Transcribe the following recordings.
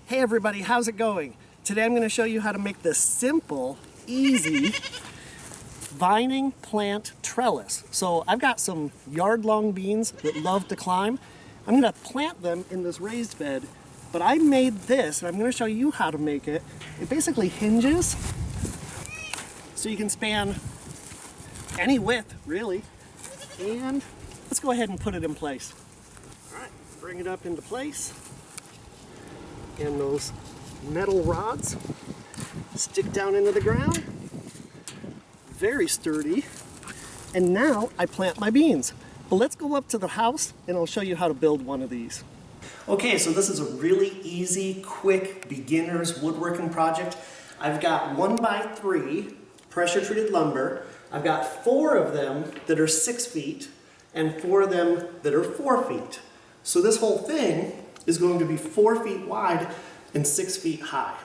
Hey everybody, how's it going? Today I'm going to show you how to make this simple, easy vining plant trellis. So I've got some yard-long beans that love to climb. I'm going to plant them in this raised bed, but I made this and I'm going to show you how to make it. It basically hinges so you can span any width, really. And let's go ahead and put it in place. All right, bring it up into place. And those metal rods stick down into the ground. Very sturdy. And now I plant my beans. But let's go up to the house and I'll show you how to build one of these. Okay, so this is a really easy, quick, beginner's woodworking project. I've got 1x3 pressure treated lumber. I've got 4 of them that are 6 feet and 4 of them that are 4 feet. So this whole thing is going to be 4 feet wide and 6 feet high.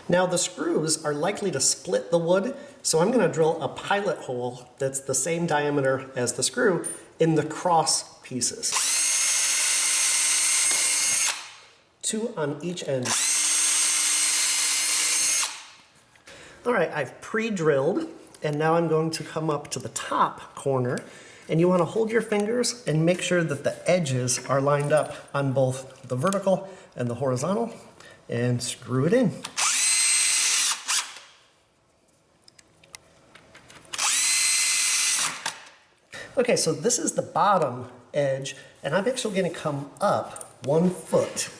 Now the screws are likely to split the wood, so I'm going to drill a pilot hole that's the same diameter as the screw in the cross pieces. 2 on each end. All right, I've pre-drilled, and now I'm going to come up to the top corner, and you want to hold your fingers and make sure that the edges are lined up on both the vertical and the horizontal, and screw it in. Okay, so this is the bottom edge, and I'm actually going to come up 1 foot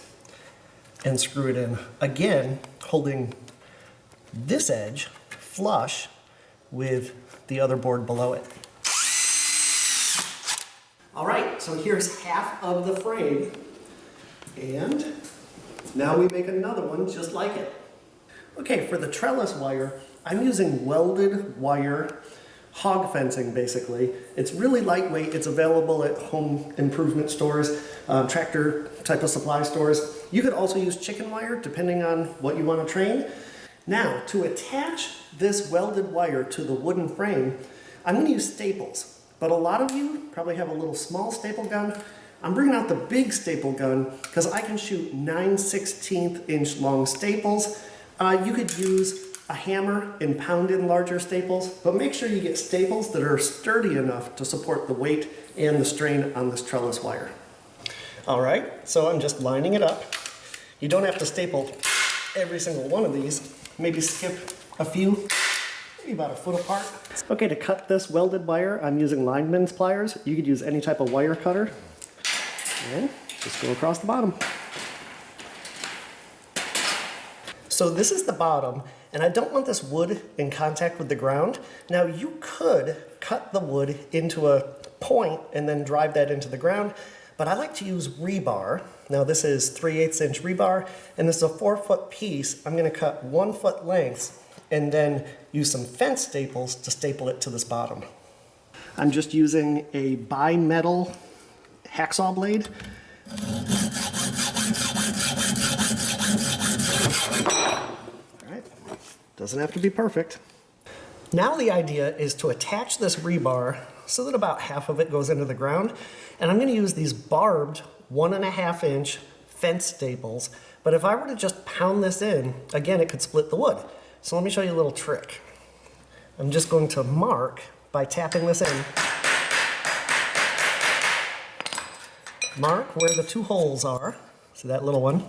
and screw it in. Again, holding this edge flush with the other board below it. All right, so here's half of the frame, and now we make another one just like it. Okay, for the trellis wire, I'm using welded wire, hog fencing basically. It's really lightweight. It's available at home improvement stores, tractor type of supply stores. You could also use chicken wire depending on what you want to train. Now, to attach this welded wire to the wooden frame, I'm going to use staples. But a lot of you probably have a little small staple gun. I'm bringing out the big staple gun because I can shoot 9/16 inch long staples. You could use a hammer and pound in larger staples, but make sure you get staples that are sturdy enough to support the weight and the strain on this trellis wire. All right, so I'm just lining it up. You don't have to staple every single one of these. Maybe skip a few, maybe about 1 foot apart. Okay, to cut this welded wire, I'm using lineman's pliers. You could use any type of wire cutter. And just go across the bottom. So this is the bottom, and I don't want this wood in contact with the ground. Now you could cut the wood into a point and then drive that into the ground, but I like to use rebar. Now this is 3/8 inch rebar, and this is a 4 foot piece. I'm gonna cut 1 foot lengths and then use some fence staples to staple it to this bottom. I'm just using a bi-metal hacksaw blade. All right, doesn't have to be perfect. Now the idea is to attach this rebar so that about half of it goes into the ground, and I'm going to use these barbed 1.5 inch fence staples, but if I were to just pound this in, again, it could split the wood. So let me show you a little trick. I'm just going to mark by tapping this in. Mark where the 2 holes are, so that little one,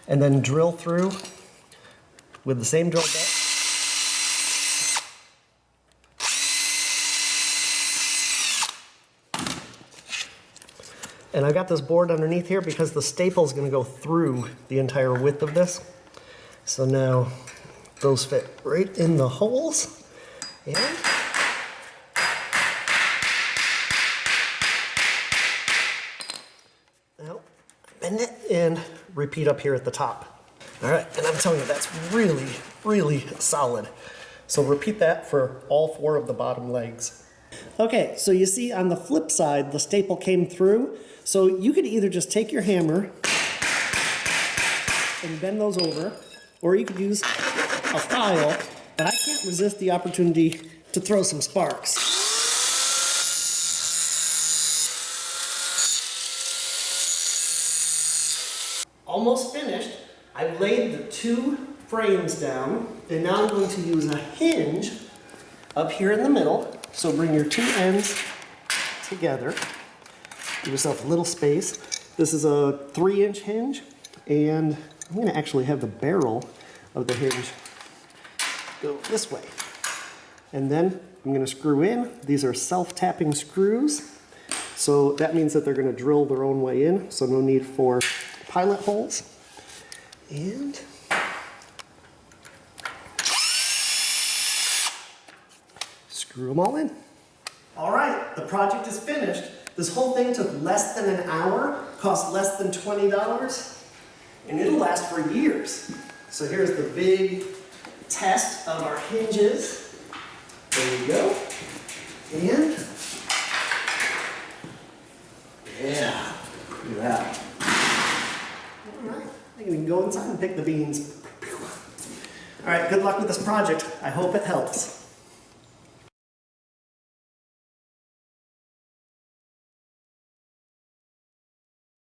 and then drill through with the same drill bit. And I've got this board underneath here because the staple is going to go through the entire width of this. So now those fit right in the holes. And now bend it and repeat up here at the top. All right, and I'm telling you, that's really, really solid. So repeat that for all 4 of the bottom legs. Okay, so you see on the flip side, the staple came through. So you could either just take your hammer and bend those over, or you could use a file, but I can't resist the opportunity to throw some sparks. Almost finished. I've laid the 2 frames down, and now I'm going to use a hinge up here in the middle. So bring your 2 ends together. Give yourself a little space. This is a 3-inch hinge, and I'm going to actually have the barrel of the hinge go this way. And then I'm going to screw in. These are self-tapping screws. So that means that they're going to drill their own way in, so no need for pilot holes. And screw them all in. All right, the project is finished. This whole thing took less than an hour, cost less than $20, and it'll last for years. So here's the big test of our hinges. There you go. And yeah, look at that. All right, I can go inside and pick the beans. All right, good luck with this project. I hope it helps.